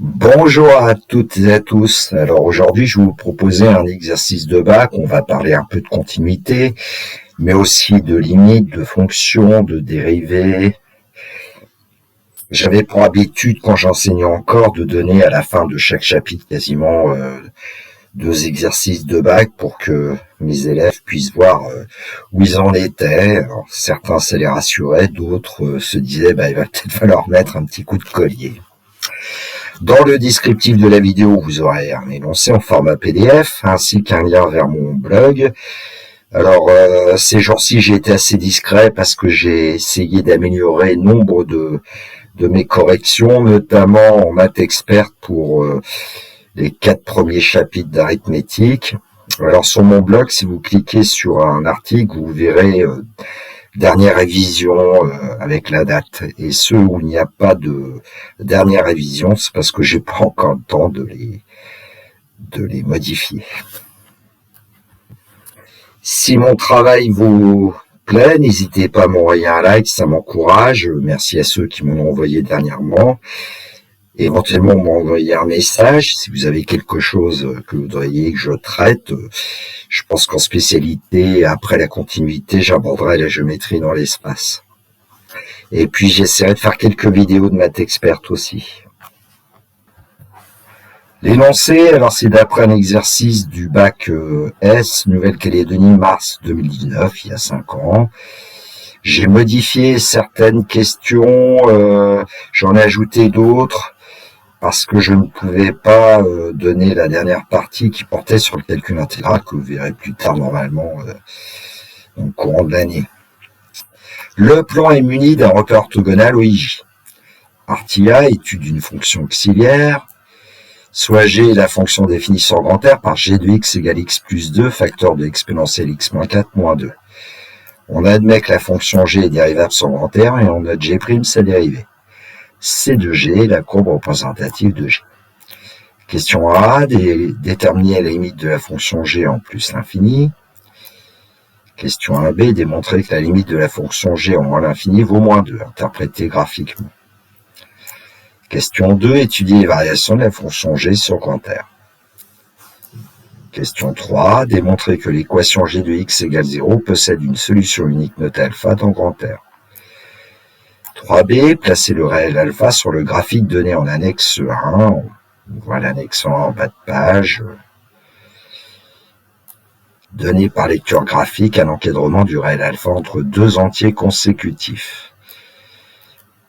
Bonjour à toutes et à tous. Alors aujourd'hui, je vais vous proposer un exercice de bac. On va parler un peu de continuité, mais aussi de limites, de fonctions, de dérivés. J'avais pour habitude, quand j'enseignais encore, de donner à la fin de chaque chapitre quasiment 2 exercices de bac pour que mes élèves puissent voir où ils en étaient. Alors, certains, ça les rassurait, d'autres se disaient, il va peut-être falloir mettre un petit coup de collier. Dans le descriptif de la vidéo, vous aurez un énoncé en format PDF, ainsi qu'un lien vers mon blog. Alors, ces jours-ci, j'ai été assez discret parce que j'ai essayé d'améliorer nombre de mes corrections, notamment en maths experte pour les 4 premiers chapitres d'arithmétique. Alors, sur mon blog, si vous cliquez sur un article, vous verrez dernière révision avec la date, et ceux où il n'y a pas de dernière révision, c'est parce que j'ai pas encore le temps de les modifier. Si mon travail vous plaît, n'hésitez pas à m'envoyer un like, ça m'encourage. Merci à ceux qui m'ont envoyé dernièrement. Éventuellement m'envoyer un message si vous avez quelque chose que vous voudriez que je traite. Je pense qu'en spécialité, après la continuité, j'aborderai la géométrie dans l'espace. Et puis j'essaierai de faire quelques vidéos de maths experte aussi. L'énoncé, alors c'est d'après un exercice du bac S, Nouvelle-Calédonie, mars 2019, il y a 5 ans. J'ai modifié certaines questions, j'en ai ajouté d'autres, parce que je ne pouvais pas donner la dernière partie qui portait sur le calcul intégral, que vous verrez plus tard normalement au courant de l'année. Le plan est muni d'un repère orthogonal OIJ. Partie A, étude d'une fonction auxiliaire, soit G est la fonction définie sur grand R par G de x égale x plus 2, facteur de exponentielle x moins 4 moins 2. On admet que la fonction G est dérivable sur grand R et on note G' sa dérivée. C de G est la courbe représentative de G. Question A, déterminer la limite de la fonction G en plus l'infini. Question 1b, démontrer que la limite de la fonction G en moins l'infini vaut moins 2, interprétée graphiquement. Question 2, étudier les variations de la fonction G sur grand R. Question 3, démontrer que l'équation G de x égale 0 possède une solution unique notée alpha dans grand R. 3b, placer le réel alpha sur le graphique donné en annexe 1. On voit l'annexe 1 en bas de page. Donné par lecture graphique un encadrement du réel alpha entre 2 entiers consécutifs.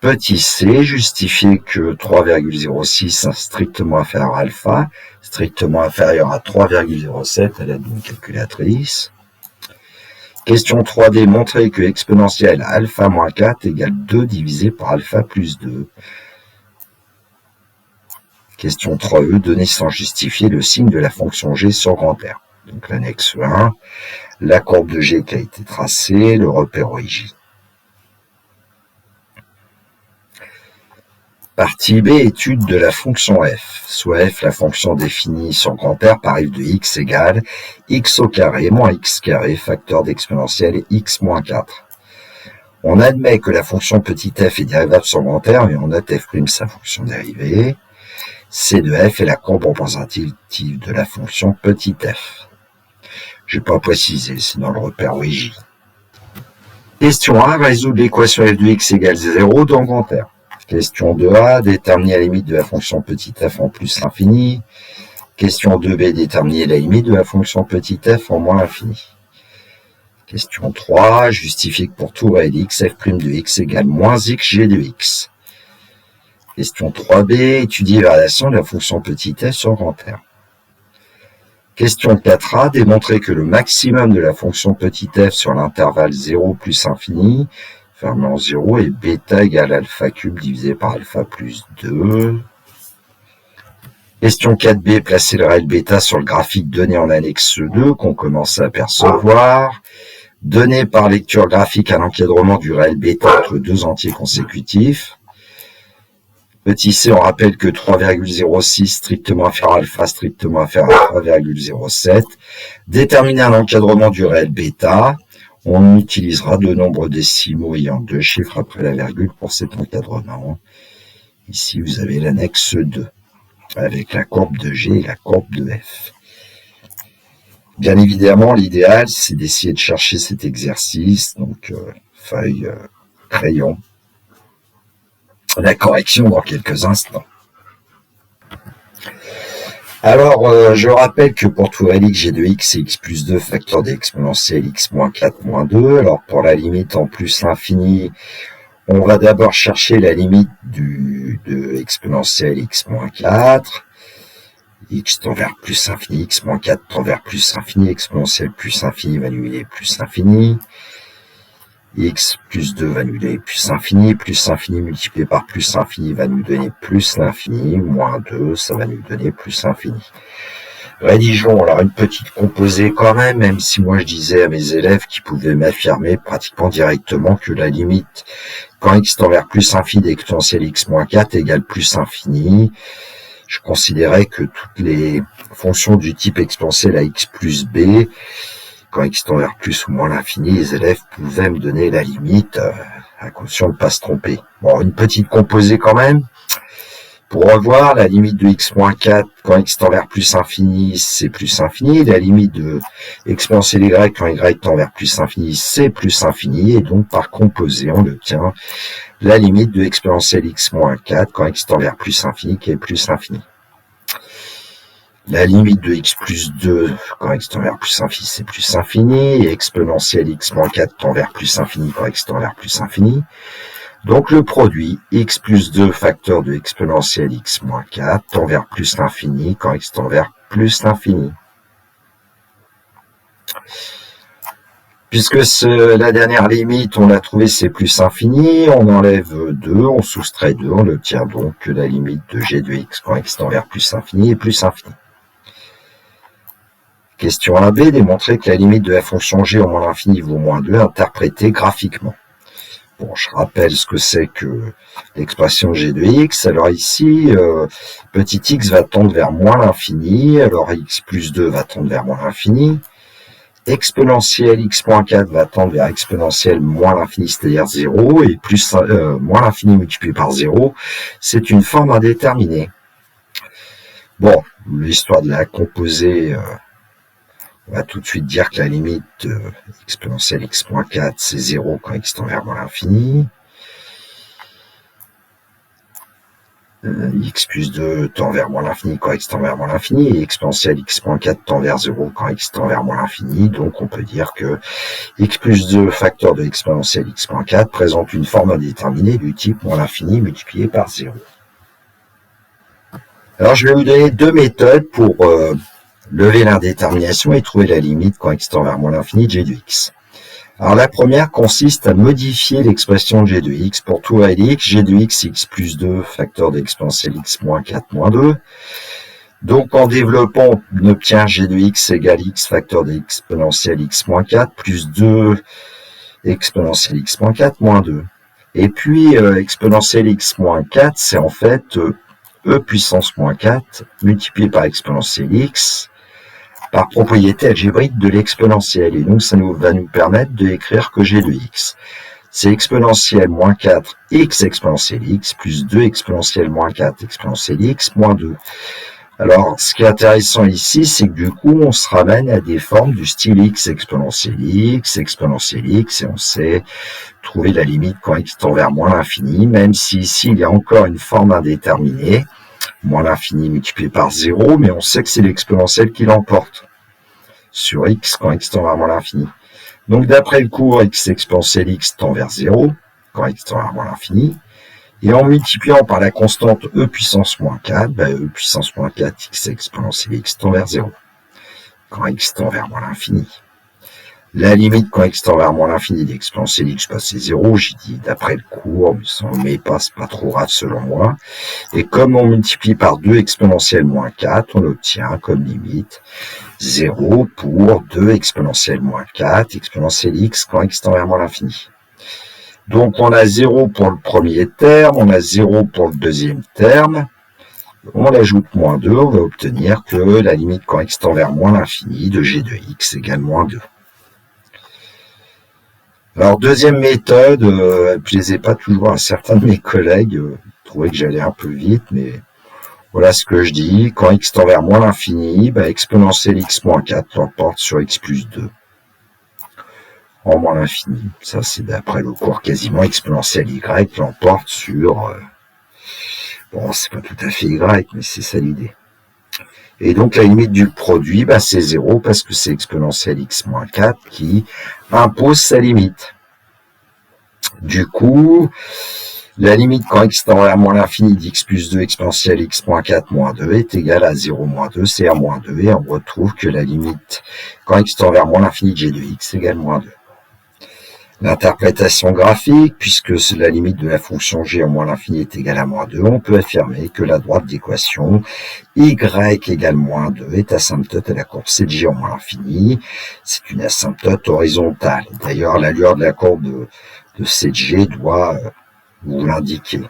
Petit c, justifier que 3,06 est strictement inférieur à alpha, strictement inférieur à 3,07 à l'aide d'une calculatrice. Question 3D, montrer que exponentielle alpha moins 4 égale 2 divisé par alpha plus 2. Question 3E, donner sans justifier le signe de la fonction G sur grand R. Donc l'annexe 1, la courbe de G qui a été tracée, le repère OIJ. Partie B, étude de la fonction f, soit f la fonction définie sur grand R par f de x égale x au carré moins x carré, facteur d'exponentielle x moins 4. On admet que la fonction petit f est dérivable sur grand R et on note f' sa fonction dérivée. C de f est la courbe représentative de la fonction petit f. Je n'ai pas précisé, c'est dans le repère OIJ. Question 1, résoudre l'équation f de x égale 0 dans grand R. Question 2a, déterminer la limite de la fonction petit f en plus l'infini. Question 2b, déterminer la limite de la fonction petit f en moins l'infini. Question 3, justifier que pour tout réel x, f' de x égale moins xg de x. Question 3b, étudier la relation de la fonction petit f sur grand R. Question 4a, démontrer que le maximum de la fonction petit f sur l'intervalle 0 plus infini, fermé en 0, est bêta égale alpha cube divisé par alpha plus 2. Question 4b, placer le réel bêta sur le graphique donné en annexe 2, qu'on commence à apercevoir. Donner par lecture graphique un encadrement du réel bêta entre 2 entiers consécutifs. Petit c, on rappelle que 3,06 strictement inférieur à alpha, strictement inférieur à 3,07. Déterminer un encadrement du réel bêta. On utilisera deux nombres décimaux ayant 2 chiffres après la virgule pour cet encadrement. Ici, vous avez l'annexe 2. avec la courbe de G et la courbe de F. Bien évidemment, l'idéal, c'est d'essayer de chercher cet exercice, donc feuille, crayon. La correction dans quelques instants. Alors, je rappelle que pour tout réel x, g de x, c'est x plus 2 facteur d'exponentielle x moins 4 moins 2. Alors, pour la limite en plus l'infini, on va d'abord chercher la limite de exponentielle x moins 4. X tend vers plus infini, x moins 4 tend vers plus infini, exponentielle plus infini va annuler plus l'infini. X plus 2 va nous donner plus infini multiplié par plus infini va nous donner plus l'infini, moins 2, ça va nous donner plus infini. Rédigeons alors une petite composée quand même si moi je disais à mes élèves qu'ils pouvaient m'affirmer pratiquement directement que la limite quand x tend vers plus infini d'exponentielle x moins 4 égale plus infini, je considérais que toutes les fonctions du type exponentielle à x plus b, quand x tend vers plus ou moins l'infini, les élèves pouvaient me donner la limite à condition de ne pas se tromper. Bon, une petite composée quand même. Pour revoir, la limite de x moins 4 quand x tend vers plus infini, c'est plus infini. La limite de exponentielle y quand y tend vers plus infini, c'est plus infini. Et donc, par composé, on obtient la limite de exponentielle x moins 4 quand x tend vers plus infini, qui est plus infini. La limite de x plus 2 quand x tend vers plus infini, c'est plus infini. Et exponentielle x moins 4 tend vers plus infini quand x tend vers plus infini. Donc le produit x plus 2 facteur de exponentielle x moins 4 tend vers plus l'infini quand x tend vers plus l'infini. Puisque la dernière limite, on l'a trouvé, c'est plus infini, on enlève 2, on soustrait 2, on obtient donc que la limite de g de x quand x tend vers plus infini est plus infini. Question 1b, démontrer que la limite de la fonction g au moins l'infini vaut moins 2, interprétée graphiquement. Bon, je rappelle ce que c'est que l'expression g de x. Alors ici, petit x va tendre vers moins l'infini, alors x plus 2 va tendre vers moins l'infini. Exponentielle x moins 4 va tendre vers exponentielle moins l'infini, c'est-à-dire 0, et plus moins l'infini multiplié par 0, c'est une forme indéterminée. Bon, l'histoire de la composée, on va tout de suite dire que la limite exponentielle x moins 4, c'est 0 quand x tend vers moins l'infini. X plus 2 tend vers moins l'infini quand x tend vers moins l'infini, et exponentielle x moins 4 tend vers 0 quand x tend vers moins l'infini. Donc on peut dire que x plus 2 facteur de exponentielle x moins 4 présente une forme indéterminée du type moins l'infini multiplié par 0. Alors je vais vous donner deux méthodes pour lever l'indétermination et trouver la limite quand x tend vers moins l'infini de g de x. Alors la première consiste à modifier l'expression de g de x pour tout réel x, g de x, x plus 2, facteur d'exponentielle x moins 4 moins 2. Donc en développant, on obtient g de x égale x facteur d'exponentielle x moins 4 plus 2 exponentielle x moins 4 moins 2. Et puis exponentielle x moins 4, c'est en fait e puissance moins 4 multiplié par exponentielle x par propriété algébrique de l'exponentielle. Et donc, ça va nous permettre d'écrire que g de x, c'est exponentielle moins 4 x exponentielle x plus 2 exponentielle moins 4 exponentielle x moins 2. Alors, ce qui est intéressant ici, c'est que du coup, on se ramène à des formes du style x exponentielle x, et on sait trouver la limite quand x tend vers moins l'infini, même si ici, il y a encore une forme indéterminée, moins l'infini multiplié par 0, mais on sait que c'est l'exponentielle qui l'emporte sur x quand x tend vers moins l'infini. Donc d'après le cours, x exponentielle x tend vers 0 quand x tend vers moins l'infini, et en multipliant par la constante e puissance moins 4, e puissance moins 4 x exponentielle x tend vers 0 quand x tend vers moins l'infini. La limite quand x tend vers moins l'infini d'exponentielle x, c'est 0, j'ai dit d'après le cours, mais ça ne met pas, c'est pas trop grave selon moi. Et comme on multiplie par 2 exponentielle moins 4, on obtient comme limite 0 pour 2 exponentielle moins 4 exponentielle x quand x tend vers moins l'infini. Donc on a 0 pour le premier terme, on a 0 pour le deuxième terme. On ajoute moins 2, on va obtenir que la limite quand x tend vers moins l'infini de g de x égale moins 2. Alors, deuxième méthode, elle ne plaisait pas toujours à certains de mes collègues, trouvaient que j'allais un peu vite, mais Voilà ce que je dis. Quand x tend vers moins l'infini, exponentielle x moins 4 l'emporte sur x plus 2. En moins l'infini. Ça, c'est d'après le cours quasiment exponentielle y l'emporte sur... bon, c'est pas tout à fait y, mais c'est ça l'idée. Et donc, la limite du produit, c'est 0 parce que c'est exponentielle x moins 4 qui impose sa limite. Du coup, la limite quand x tend vers moins l'infini d'x plus 2 exponentielle x moins 4 moins 2 est égale à 0 moins 2, c'est r moins 2, et on retrouve que la limite quand x tend vers moins l'infini de g de x égale moins 2. L'interprétation graphique, puisque la limite de la fonction g en moins l'infini est égale à moins 2, on peut affirmer que la droite d'équation y égale moins 2 est asymptote à la courbe c de g en moins l'infini. C'est une asymptote horizontale. D'ailleurs, l'allure de la courbe de c de g doit vous l'indiquer.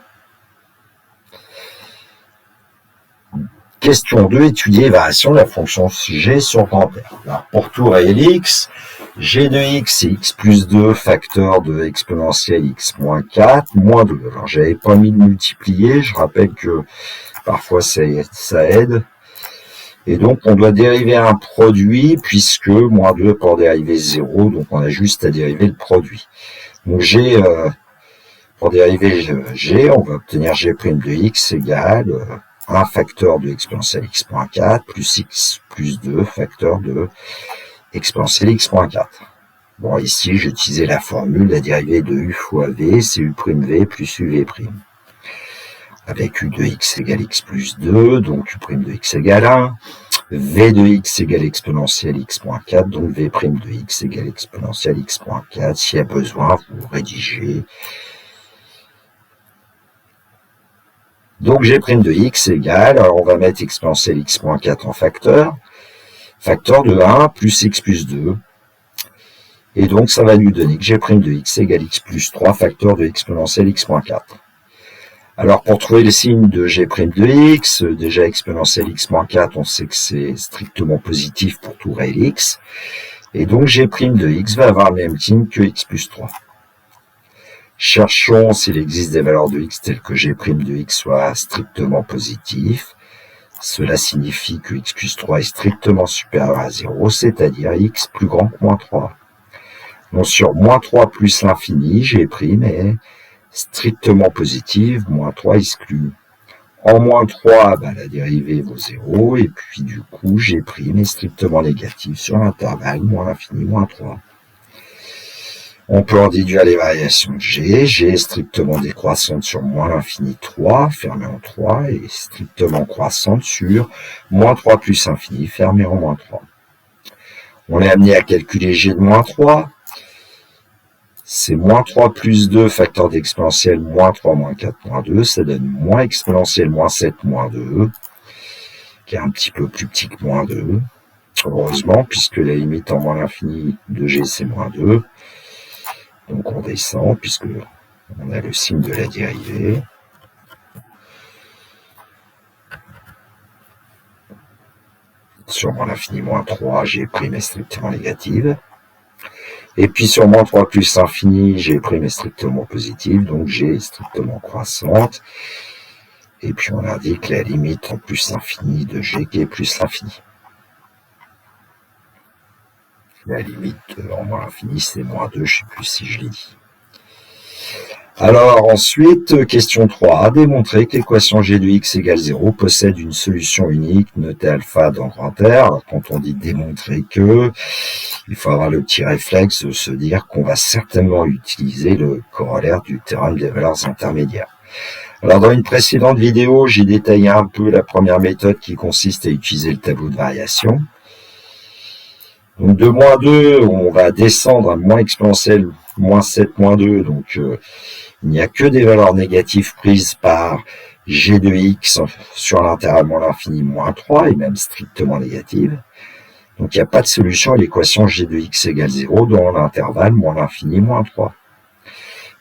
Question 2, étudier les variations de la fonction g sur grand R. Alors, pour tout réel x, g de x et x plus 2 facteur de exponentielle x moins 4 moins 2. Alors, j'avais pas mis de multiplier, je rappelle que parfois ça aide. Et donc, on doit dériver un produit puisque moins 2 pour dériver 0, donc on a juste à dériver le produit. Donc, pour dériver g, on va obtenir g' de x égale 1 facteur de exponentielle x moins 4 plus x plus 2 facteur de exponentielle x moins 4. Bon, ici, j'ai utilisé la formule, la dérivée de u fois v, c'est u'v plus uv'. Avec u de x égale x plus 2, donc u' de x égale 1. v de x égale exponentielle x moins 4, donc v' de x égale exponentielle x moins 4. S'il y a besoin, vous rédigez. Donc g' de x égale, alors on va mettre exponentielle x moins 4 en facteur de 1 plus x plus 2. Et donc ça va nous donner que g' de x égale x plus 3 facteur de exponentielle x moins 4. Alors pour trouver le signe de g' de x, déjà exponentielle x moins 4, on sait que c'est strictement positif pour tout réel x. Et donc g' de x va avoir le même signe que x plus 3. Cherchons s'il existe des valeurs de x telles que g' de x soit strictement positif. Cela signifie que x plus 3 est strictement supérieur à 0, c'est-à-dire x plus grand que moins 3. Donc sur moins 3 plus l'infini, g' est strictement positive, moins 3 exclu. En moins 3, la dérivée vaut 0, et puis du coup, g' est strictement négatif sur l'intervalle moins l'infini, moins 3. On peut en déduire les variations de g. G est strictement décroissante sur moins l'infini 3, fermé en 3, et strictement croissante sur moins 3 plus infini, fermé en moins 3. On est amené à calculer g de moins 3. C'est moins 3 plus 2 facteur d'exponentielle moins 3 moins 4 moins 2. Ça donne moins exponentielle moins 7 moins 2, qui est un petit peu plus petit que moins 2. Heureusement, puisque la limite en moins l'infini de g, c'est moins 2. Donc on descend, puisque on a le signe de la dérivée. Sur moins l'infini moins 3, g' est strictement négative. Et puis sur moins 3 plus infini, g' est strictement positive, donc g est strictement croissante. Et puis on indique la limite en plus infini de g qui est plus l'infini. La limite en moins l'infini, c'est moins 2, je ne sais plus si je l'ai dit. Alors ensuite, question 3. Démontrer que l'équation g de x égale 0 possède une solution unique notée alpha dans grand R. Alors, quand on dit démontrer que, il faut avoir le petit réflexe de se dire qu'on va certainement utiliser le corollaire du théorème des valeurs intermédiaires. Alors dans une précédente vidéo, j'ai détaillé un peu la première méthode qui consiste à utiliser le tableau de variation. Donc de moins 2, on va descendre à moins exponentielle moins 7 moins 2. Donc il n'y a que des valeurs négatives prises par g de x sur l'intervalle moins l'infini moins 3 et même strictement négatives. Donc il n'y a pas de solution à l'équation g de x égale 0 dans l'intervalle moins l'infini moins 3.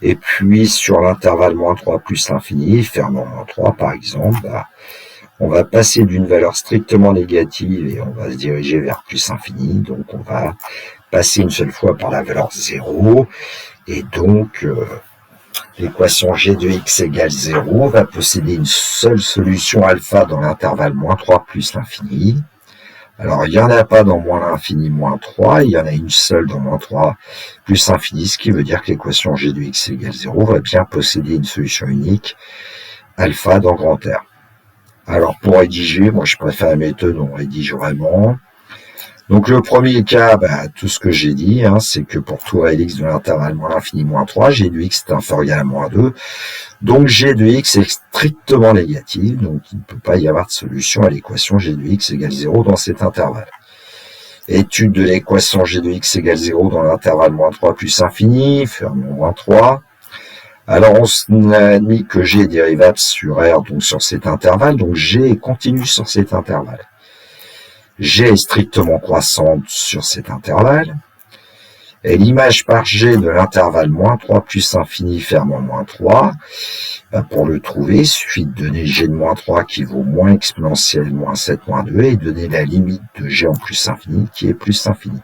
Et puis sur l'intervalle moins 3 plus l'infini, fermé en moins 3 par exemple, on va passer d'une valeur strictement négative et on va se diriger vers plus infini. Donc on va passer une seule fois par la valeur 0. Et donc l'équation g de x égale 0 va posséder une seule solution alpha dans l'intervalle moins 3 plus l'infini. Alors, il n'y en a pas dans moins l'infini moins 3, il y en a une seule dans moins 3 plus l'infini, ce qui veut dire que l'équation g de x égale 0 va bien posséder une solution unique alpha dans grand R. Alors, pour rédiger, moi je préfère la méthode où on rédige vraiment. Donc le premier cas, tout ce que j'ai dit, c'est que pour tout réel x de l'intervalle moins l'infini moins 3, g de x est inférieur ou égal à moins 2. Donc g de x est strictement négatif, donc il ne peut pas y avoir de solution à l'équation g de x égale 0 dans cet intervalle. Étude de l'équation g de x égale 0 dans l'intervalle moins 3 plus infini, fermons moins 3. Alors on a admis que g est dérivable sur R, donc sur cet intervalle, donc g est continu sur cet intervalle. G est strictement croissante sur cet intervalle, et l'image par G de l'intervalle moins 3 plus infini fermant moins 3, pour le trouver, il suffit de donner G de moins 3 qui vaut moins exponentielle moins 7 moins 2, et donner la limite de G en plus infini qui est plus infini.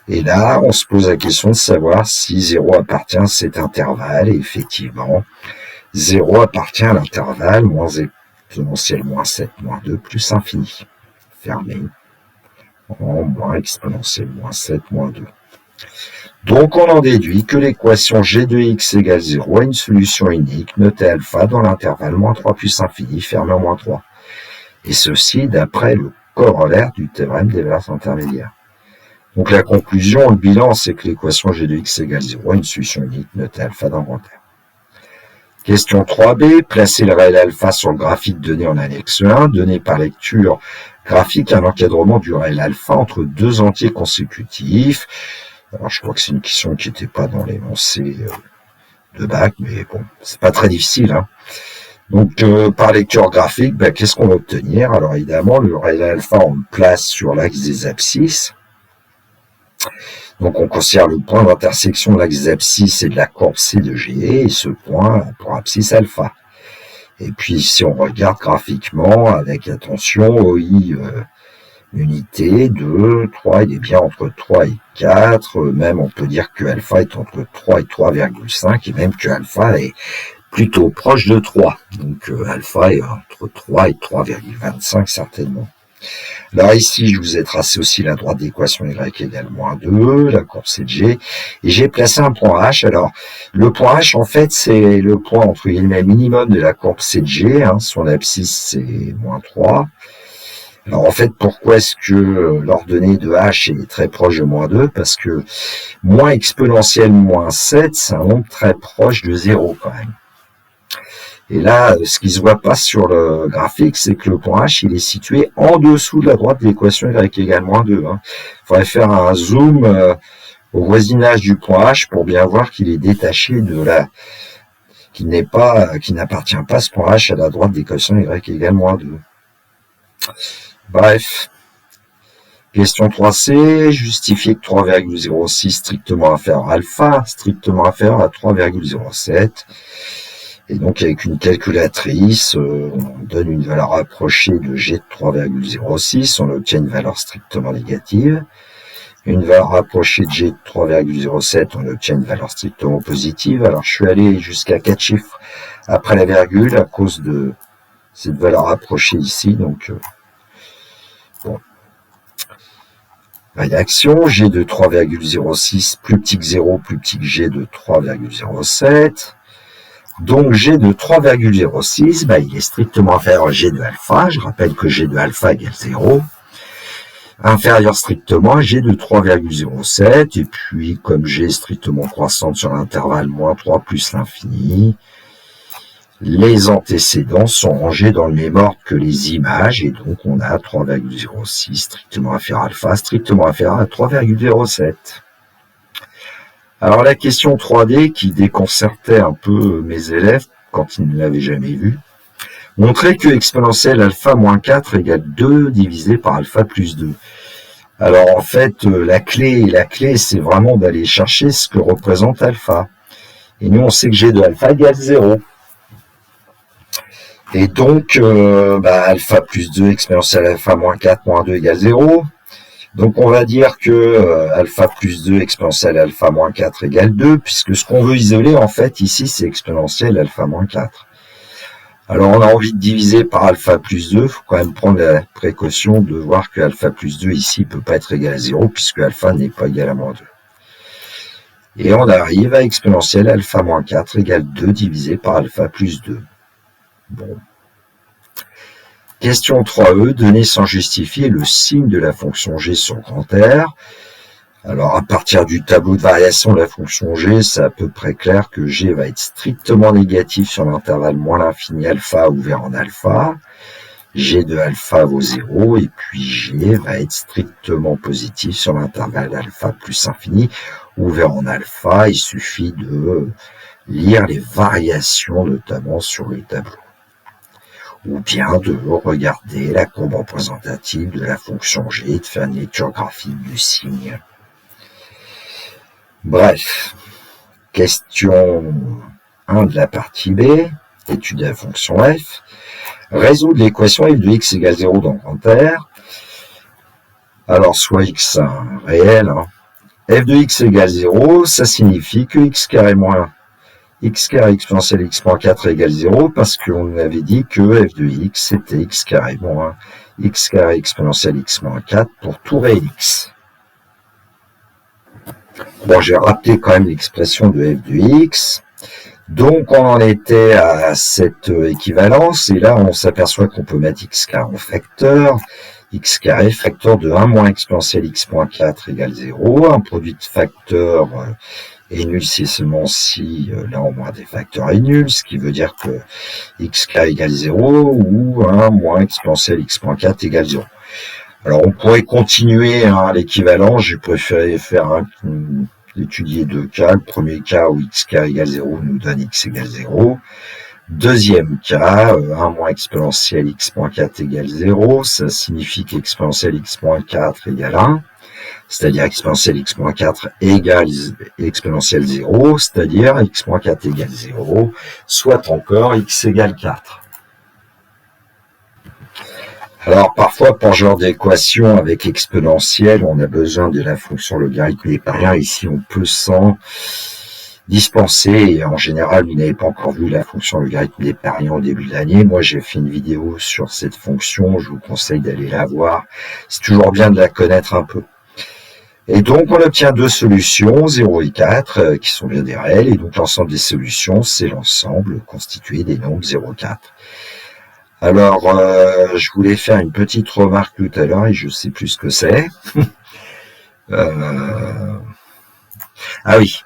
Et là, on se pose la question de savoir si 0 appartient à cet intervalle, et effectivement, 0 appartient à l'intervalle moins exponentielle moins 7 moins 2 plus infini. Fermé en moins exponentielle moins 7 moins 2. Donc on en déduit que l'équation g de x égale 0 a une solution unique notée alpha dans l'intervalle moins 3 plus infini fermé en moins 3. Et ceci d'après le corollaire du théorème des valeurs intermédiaires. Donc la conclusion, le bilan, c'est que l'équation g de x égale 0 a une solution unique notée alpha dans grand R. Question 3b, placer le réel alpha sur le graphique donné en annexe 1, donné par lecture graphique un encadrement du réel alpha entre deux entiers consécutifs. Alors je crois que c'est une question qui n'était pas dans l'énoncé de bac, mais bon, c'est pas très difficile. Donc par lecture graphique, qu'est-ce qu'on va obtenir? Alors évidemment, le réel alpha, on le place sur l'axe des abscisses. Donc on considère le point d'intersection de l'axe des abscisses et de la courbe C de G, et ce point pour abscisse alpha. Et puis si on regarde graphiquement, avec attention, OI unité, 2, 3, il est bien entre 3 et 4, même on peut dire que alpha est entre 3 et 3,5, et même que alpha est plutôt proche de 3. Donc alpha est entre 3 et 3,25 certainement. Alors ici, je vous ai tracé aussi la droite d'équation y égale moins 2, la courbe C de G, et j'ai placé un point H. Alors, le point H, en fait, c'est le point, entre guillemets, minimum de la courbe C de G, son abscisse, c'est moins 3. Alors, en fait, pourquoi est-ce que l'ordonnée de H est très proche de moins 2? Parce que moins exponentielle moins 7, c'est un nombre très proche de 0, quand même. Et là, ce qui ne se voit pas sur le graphique, c'est que le point H, il est situé en dessous de la droite de l'équation y égale moins 2. Il faudrait faire un zoom au voisinage du point H pour bien voir qu'il est détaché de la... qu'il n'appartient pas ce point H à la droite de l'équation y égale moins 2. Bref. Question 3c, justifier que 3,06 strictement inférieur à alpha, strictement inférieur à 3,07. Et donc, avec une calculatrice, on donne une valeur approchée de G de 3,06, on obtient une valeur strictement négative. Une valeur approchée de G de 3,07, on obtient une valeur strictement positive. Alors, je suis allé jusqu'à 4 chiffres après la virgule à cause de cette valeur approchée ici. Donc, bon. Réaction, G de 3,06 plus petit que 0, plus petit que G de 3,07. Donc G de 3,06, il est strictement inférieur à G de alpha. Je rappelle que G de alpha égale 0. Inférieur strictement à G de 3,07. Et puis, comme G est strictement croissante sur l'intervalle moins 3 plus l'infini, les antécédents sont rangés dans le même ordre que les images. Et donc, on a 3,06 strictement inférieur à alpha, strictement inférieur à 3,07. Alors la question 3D qui déconcertait un peu mes élèves quand ils ne l'avaient jamais vue, montrait que exponentielle alpha moins 4 égale 2 divisé par alpha plus 2. Alors en fait, la clé, c'est vraiment d'aller chercher ce que représente alpha. Et nous, on sait que G de alpha égale 0. Et donc, alpha plus 2 exponentielle alpha moins 4 moins 2 égale 0. Donc on va dire que alpha plus 2 exponentielle alpha moins 4 égale 2, puisque ce qu'on veut isoler en fait ici c'est exponentielle alpha moins 4. Alors on a envie de diviser par alpha plus 2, il faut quand même prendre la précaution de voir que alpha plus 2 ici ne peut pas être égal à 0, puisque alpha n'est pas égal à moins 2. Et on arrive à exponentielle alpha moins 4 égale 2 divisé par alpha plus 2. Bon. Question 3e, donner sans justifier le signe de la fonction g sur grand R. Alors à partir du tableau de variation de la fonction g, c'est à peu près clair que g va être strictement négatif sur l'intervalle moins l'infini alpha ouvert en alpha. G de alpha vaut 0 et puis g va être strictement positif sur l'intervalle alpha plus infini ouvert en alpha. Il suffit de lire les variations notamment sur le tableau, ou bien de regarder la courbe représentative de la fonction g et de faire une lecture graphique du signe. Bref, question 1 de la partie B, étude de la fonction f. Résoudre l'équation f de x égale 0 dans grand R. Alors, soit x réel, f de x égale 0, ça signifie que x carré moins x carré exponentielle x moins 4 égale 0, parce qu'on avait dit que f de x c'était x carré moins x carré exponentielle x moins 4 pour tout réel x. Bon, j'ai rappelé quand même l'expression de f de x. Donc, on en était à cette équivalence, et là, on s'aperçoit qu'on peut mettre x carré en facteur. X carré, facteur de 1 moins exponentielle x moins 4 égale 0. Un produit de facteurs est nul si et seulement si l'un au moins des facteurs est nul, ce qui veut dire que x carré égale 0 ou 1 moins exponentielle x moins 4 égale 0. Alors, on pourrait continuer l'équivalence. J'ai préféré faire étudier deux cas. Le premier cas où x carré égale 0 nous donne x égale 0. Deuxième cas, 1 moins exponentielle x moins 4 égale 0. Ça signifie qu'exponentielle x moins 4 égale 1. C'est-à-dire exponentielle x moins 4 égale exponentielle 0. C'est-à-dire x moins 4 égale 0. Soit encore x égale 4. Alors, parfois, pour ce genre d'équation avec exponentielle, on a besoin de la fonction logarithme népérien. Ici, on peut s'en dispenser. Et en général, vous n'avez pas encore vu la fonction logarithme népérien au début de l'année. Moi, j'ai fait une vidéo sur cette fonction. Je vous conseille d'aller la voir. C'est toujours bien de la connaître un peu. Et donc, on obtient deux solutions, 0 et 4, qui sont bien des réels. Et donc, l'ensemble des solutions, c'est l'ensemble constitué des nombres 0 et 4. Alors, je voulais faire une petite remarque tout à l'heure et je sais plus ce que c'est. Ah oui.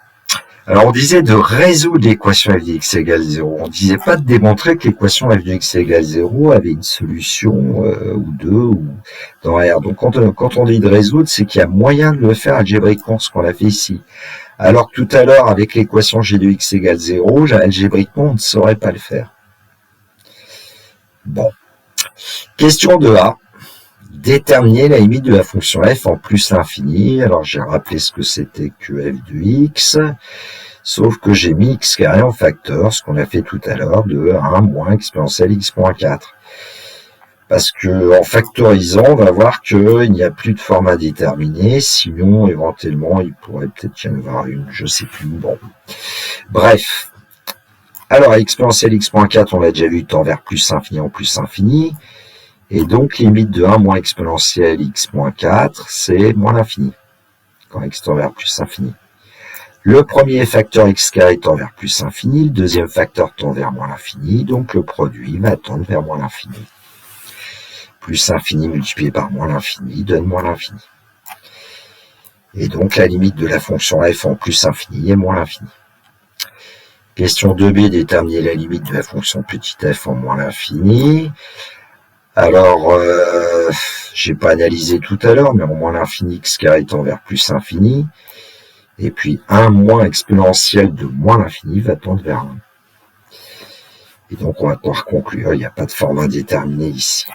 Alors, on disait de résoudre l'équation f de x égale 0. On disait pas de démontrer que l'équation f de x égale 0 avait une solution ou deux ou dans R. Donc, quand on dit de résoudre, c'est qu'il y a moyen de le faire algébriquement, ce qu'on a fait ici. Alors que tout à l'heure, avec l'équation g de x égale 0, algébriquement, on ne saurait pas le faire. Bon. Question 2a. Déterminer la limite de la fonction f en plus l'infini. Alors, j'ai rappelé ce que c'était que f de x, sauf que j'ai mis x carré en facteur, ce qu'on a fait tout à l'heure, de 1 moins exponentielle x moins 4. Parce que en factorisant, on va voir qu'il n'y a plus de forme indéterminée, sinon, éventuellement, il pourrait peut-être y en avoir une, je sais plus. Bon. Bref. Alors, exponentielle x moins 4, on l'a déjà vu, tend vers plus infini en plus infini. Et donc, limite de 1 moins exponentielle x moins 4, c'est moins l'infini, quand x tend vers plus infini. Le premier facteur x carré tend vers plus infini, le deuxième facteur tend vers moins l'infini, donc le produit va tendre vers moins l'infini. Plus infini multiplié par moins l'infini donne moins l'infini. Et donc, la limite de la fonction f en plus infini est moins l'infini. Question 2b, déterminer la limite de la fonction petit f en moins l'infini. Alors, j'ai pas analysé tout à l'heure, mais en moins l'infini, x carré tend vers plus infini. Et puis, 1 moins exponentielle de moins l'infini va tendre vers 1. Et donc, on va pouvoir conclure, il n'y a pas de forme indéterminée ici.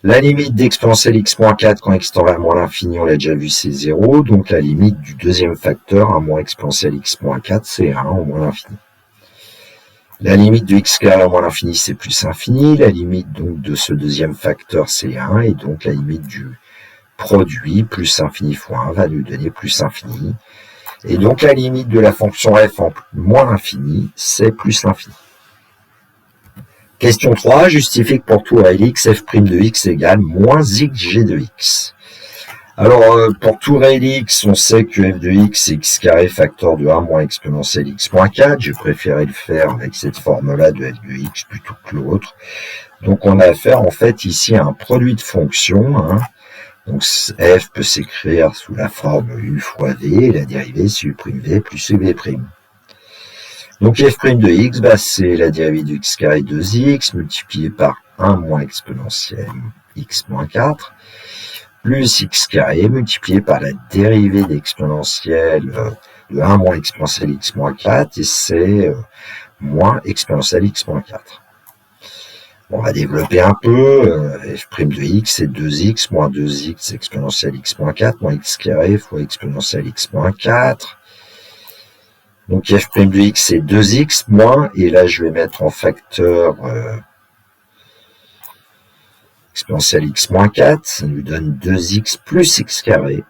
La limite d'exponentielle x moins 4 quand x tend vers moins l'infini, on l'a déjà vu, c'est 0. Donc, la limite du deuxième facteur, 1 moins exponentielle x moins 4, c'est 1 en moins l'infini. La limite de x carré en moins l'infini, c'est plus infini. La limite donc de ce deuxième facteur, c'est 1. Et donc, la limite du produit plus infini fois 1 va nous donner plus infini. Et donc la limite de la fonction f en moins l'infini, c'est plus l'infini. Question 3, justifie que pour tout réel x, f' de x égale moins xg de x. Alors, pour tout réel x, on sait que f de x, c'est x carré facteur de 1 moins exponentielle x moins 4. J'ai préféré le faire avec cette forme-là de f de x plutôt que l'autre. Donc, on a affaire, en fait, ici à un produit de fonction. Hein. Donc, f peut s'écrire sous la forme u fois v, et la dérivée, c'est u' v plus uv'. Donc, f' de x, bah, c'est la dérivée de x carré 2x multiplié par 1 moins exponentielle x moins 4. Plus x carré multiplié par la dérivée d'exponentielle de 1 moins exponentielle x moins 4, et c'est moins exponentielle x moins 4. On va développer un peu, f' de x c'est 2x moins 2x exponentielle x moins 4 moins x carré fois exponentielle x moins 4. Donc f' de x c'est 2x moins, et là je vais mettre en facteur exponentielle x moins 4, ça nous donne 2x plus x carré.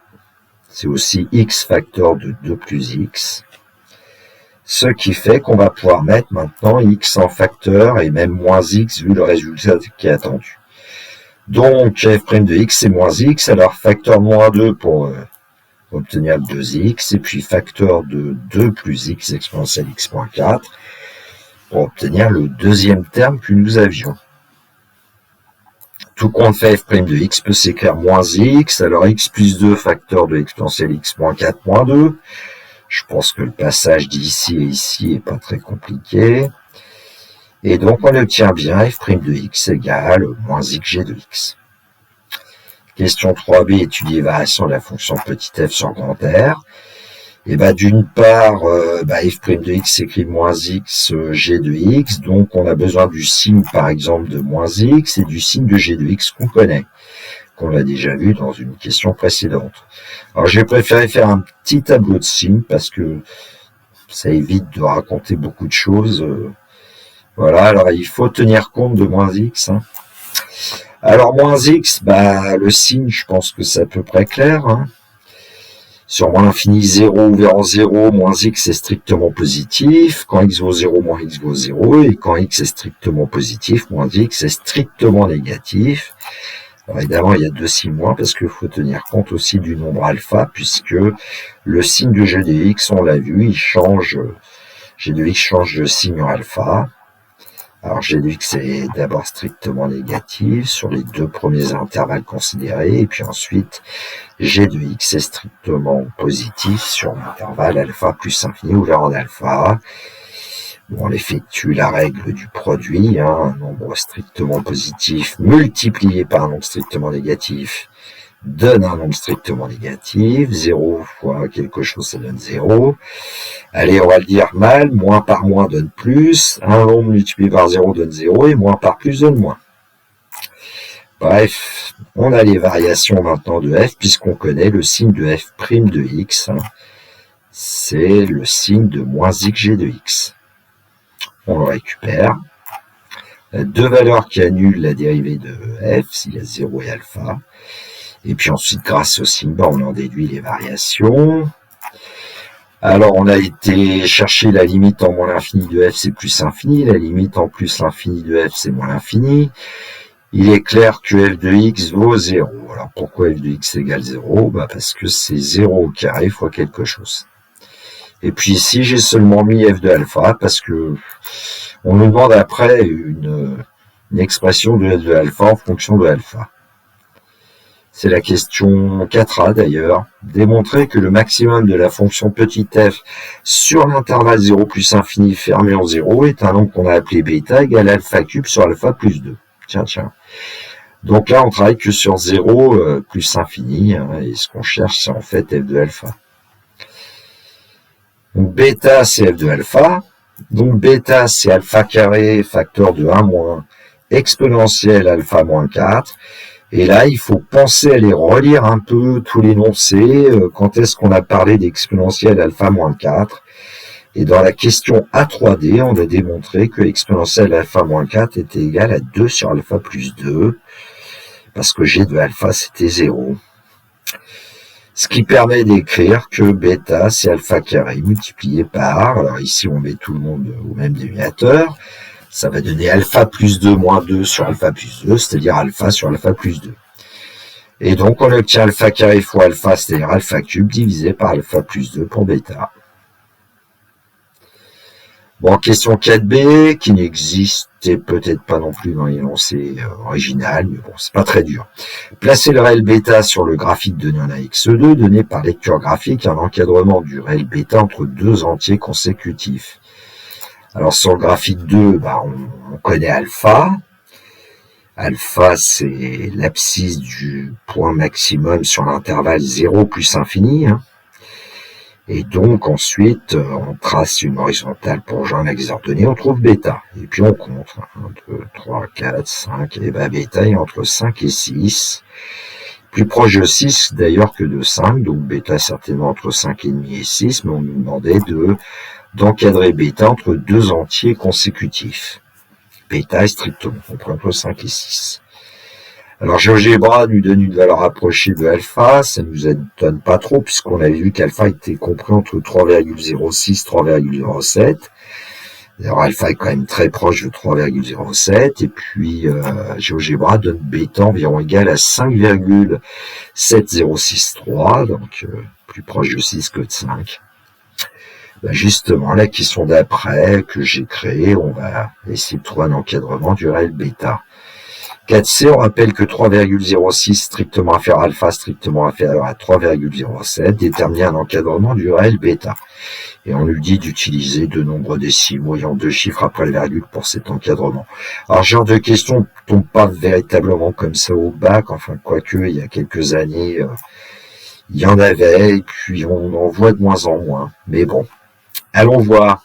C'est aussi x facteur de 2 plus x. Ce qui fait qu'on va pouvoir mettre maintenant x en facteur et même moins x vu le résultat qui est attendu. Donc f' de x c'est moins x, alors facteur moins 2 pour obtenir le 2x, et puis facteur de 2 plus x exponentielle x moins 4 pour obtenir le deuxième terme que nous avions. Tout compte fait, f' de x peut s'écrire moins x, alors x plus 2 facteur de exponentielle x moins 4 moins 2. Je pense que le passage d'ici et ici est pas très compliqué. Et donc on obtient bien f' de x égale moins xg de x. Question 3b, étudier variation de la fonction petit f sur grand R. Et d'une part, f' de x s'écrit moins x g de x, donc on a besoin du signe par exemple de moins x et du signe de g de x qu'on connaît, qu'on a déjà vu dans une question précédente. Alors j'ai préféré faire un petit tableau de signes parce que ça évite de raconter beaucoup de choses. Voilà, alors il faut tenir compte de moins x. Hein. Alors moins x, le signe, je pense que c'est à peu près clair. Hein. Sur moins l'infini 0 ouvert en 0, moins x est strictement positif. Quand x vaut 0, moins x vaut 0. Et quand x est strictement positif, moins x est strictement négatif. Alors évidemment, il y a deux signes moins parce qu'il faut tenir compte aussi du nombre alpha, puisque le signe de g de x, on l'a vu, il change, g de x change de signe en alpha. Alors g de x est d'abord strictement négatif sur les deux premiers intervalles considérés, et puis ensuite g de x est strictement positif sur l'intervalle alpha plus infini ouvert en alpha. Bon, on effectue la règle du produit, un nombre strictement positif multiplié par un nombre strictement négatif donne un nombre strictement négatif, 0 fois quelque chose ça donne 0. Allez, on va le dire mal, moins par moins donne plus, un nombre multiplié par 0 donne 0, et moins par plus donne moins. Bref, on a les variations maintenant de f, puisqu'on connaît le signe de f' de x, c'est le signe de moins xg de x. On le récupère. Deux valeurs qui annulent la dérivée de f, s'il y a 0 et alpha. Et puis ensuite, grâce au signe, on en déduit les variations. Alors, on a été chercher la limite en moins l'infini de f, c'est plus infini. La limite en plus l'infini de f, c'est moins l'infini. Il est clair que f de x vaut 0. Alors, pourquoi f de x égale 0 ? Parce que c'est 0 au carré fois quelque chose. Et puis ici, j'ai seulement mis f de alpha parce que on nous demande après une expression de f de alpha en fonction de alpha. C'est la question 4a d'ailleurs. Démontrer que le maximum de la fonction petit f sur l'intervalle 0 plus infini fermé en 0 est un nombre qu'on a appelé bêta égale alpha cube sur alpha plus 2. Tiens. Donc là, on travaille que sur 0 plus infini, et ce qu'on cherche, c'est en fait f de alpha. Donc bêta, c'est f de alpha. Donc bêta, c'est alpha carré facteur de 1 moins exponentielle alpha moins 4. Et là, il faut penser à les relire un peu tous l'énoncé. Quand est-ce qu'on a parlé d'exponentielle alpha moins 4 ? Et dans la question A3D, on a démontré que exponentielle alpha moins 4 était égale à 2 sur alpha plus 2, parce que g de alpha, c'était 0. Ce qui permet d'écrire que bêta, c'est alpha carré multiplié par, alors ici on met tout le monde au même dénominateur, ça va donner alpha plus 2 moins 2 sur alpha plus 2, c'est-à-dire alpha sur alpha plus 2. Et donc on obtient alpha carré fois alpha, c'est-à-dire alpha cube, divisé par alpha plus 2 pour bêta. Bon, question 4b, qui n'existait peut-être pas non plus dans l'énoncé original, mais bon, c'est pas très dur. Placez le réel bêta sur le graphique donné en AX2, donné par lecture graphique un encadrement du réel bêta entre deux entiers consécutifs. Alors sur le graphique 2, on connaît alpha. Alpha, c'est l'abscisse du point maximum sur l'intervalle 0 plus infini. Et donc, ensuite, on trace une horizontale pour rejoindre l'axe des ordonnées, on trouve bêta. Et puis, on compte. 1, 2, 3, 4, 5. Et bêta est entre 5 et 6. Plus proche de 6, d'ailleurs, que de 5. Donc, bêta est certainement entre 5,5 et 6. Mais on nous demandait d'encadrer bêta entre deux entiers consécutifs. Bêta est strictement compris entre 5 et 6. Alors, GeoGebra nous donne une valeur approchée de alpha, ça ne nous étonne pas trop, puisqu'on avait vu qu'alpha était compris entre 3,06 et 3,07. Alors, alpha est quand même très proche de 3,07, et puis GeoGebra donne bêta environ égal à 5,7063, donc plus proche de 6 que de 5. Justement, la question d'après que j'ai créée, on va essayer de trouver un encadrement du réel bêta. 4C, on rappelle que 3,06 strictement inférieur à alpha, strictement inférieur à 3,07, détermine un encadrement du réel bêta. Et on lui dit d'utiliser deux nombres décimaux ayant deux chiffres après la virgule pour cet encadrement. Alors, ce genre de question ne tombe pas véritablement comme ça au bac, enfin, quoique, il y a quelques années, il y en avait, et puis on en voit de moins en moins. Mais bon, allons voir.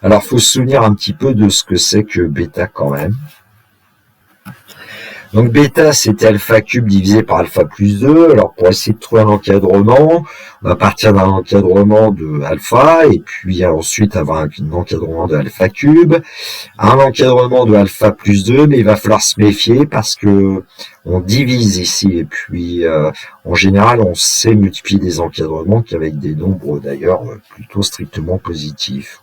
Alors, faut se souvenir un petit peu de ce que c'est que bêta quand même. Donc bêta, c'était alpha cube divisé par alpha plus 2. Alors pour essayer de trouver un encadrement, on va partir d'un encadrement de alpha et puis ensuite avoir un encadrement de alpha cube, un encadrement de alpha plus 2, mais il va falloir se méfier parce que on divise ici et puis en général on sait multiplier des encadrements qu'avec des nombres d'ailleurs plutôt strictement positifs.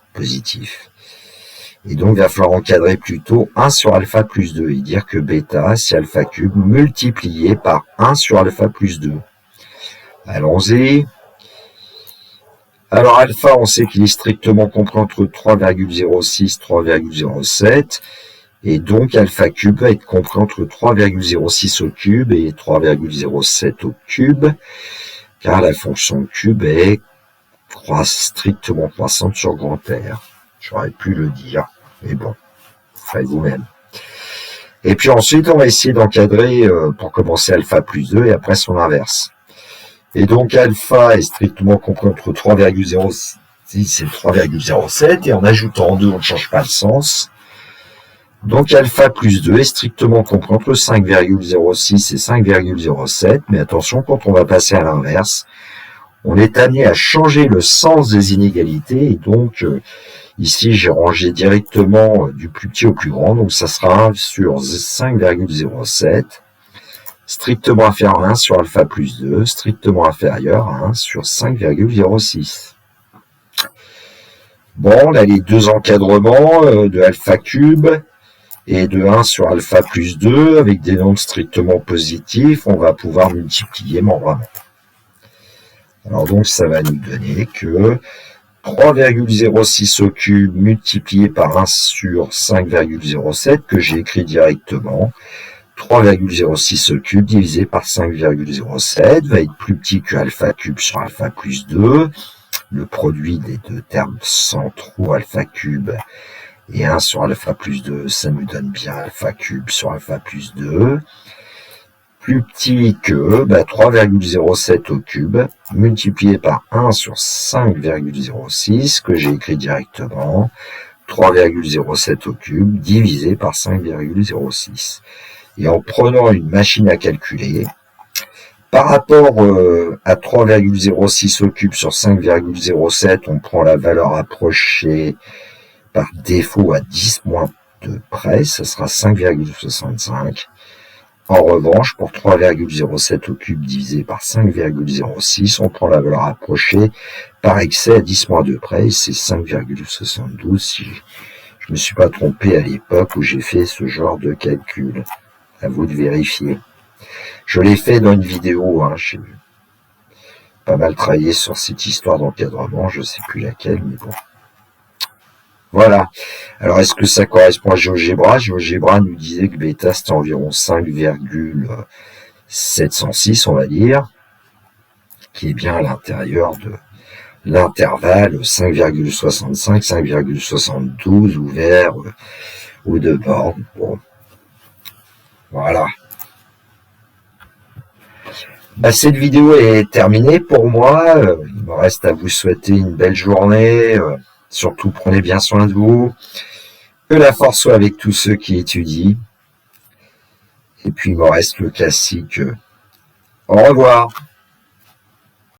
Et donc, il va falloir encadrer plutôt 1 sur alpha plus 2 et dire que bêta, c'est alpha cube multiplié par 1 sur alpha plus 2. Allons-y. Alors, alpha, on sait qu'il est strictement compris entre 3,06 et 3,07. Et donc, alpha cube va être compris entre 3,06 au cube et 3,07 au cube, car la fonction cube est strictement croissante sur grand R. J'aurais pu le dire, mais bon, faites vous-même. Et puis ensuite, on va essayer d'encadrer pour commencer alpha plus 2 et après son inverse. Et donc alpha est strictement compris entre 3,06 et 3,07 et en ajoutant 2, on ne change pas le sens. Donc alpha plus 2 est strictement compris entre 5,06 et 5,07, mais attention, quand on va passer à l'inverse, on est amené à changer le sens des inégalités et donc ici j'ai rangé directement du plus petit au plus grand, donc ça sera 1 sur 5,07, strictement inférieur à 1 sur alpha plus 2, strictement inférieur à 1 sur 5,06. Bon, là les deux encadrements de alpha cube et de 1 sur alpha plus 2 avec des nombres strictement positifs, on va pouvoir multiplier membrement. Alors donc ça va nous donner que 3,06 au cube multiplié par 1 sur 5,07 que j'ai écrit directement. 3,06 au cube divisé par 5,07 va être plus petit que alpha cube sur alpha plus 2. Le produit des deux termes centraux alpha cube et 1 sur alpha plus 2, ça nous donne bien alpha cube sur alpha plus 2. Plus petit que 3,07 au cube, multiplié par 1 sur 5,06, que j'ai écrit directement, 3,07 au cube, divisé par 5,06. Et en prenant une machine à calculer, par rapport à 3,06 au cube sur 5,07, on prend la valeur approchée par défaut à 10 moins de près, ça sera 5,65. En revanche, pour 3,07 au cube divisé par 5,06, on prend la valeur approchée par excès à 10-2 près, et c'est 5,72 si je me suis pas trompé à l'époque où j'ai fait ce genre de calcul. À vous de vérifier. Je l'ai fait dans une vidéo, j'ai pas mal travaillé sur cette histoire d'encadrement, je sais plus laquelle, mais bon. Voilà. Alors, est-ce que ça correspond à GeoGebra? GeoGebra nous disait que bêta, c'était environ 5,706, on va dire, qui est bien à l'intérieur de l'intervalle 5,65, 5,72 ouvert ou de borne. Bon. Voilà. Cette vidéo est terminée pour moi. Il me reste à vous souhaiter une belle journée. Surtout, prenez bien soin de vous. Que la force soit avec tous ceux qui étudient. Et puis, il me reste le classique. Au revoir.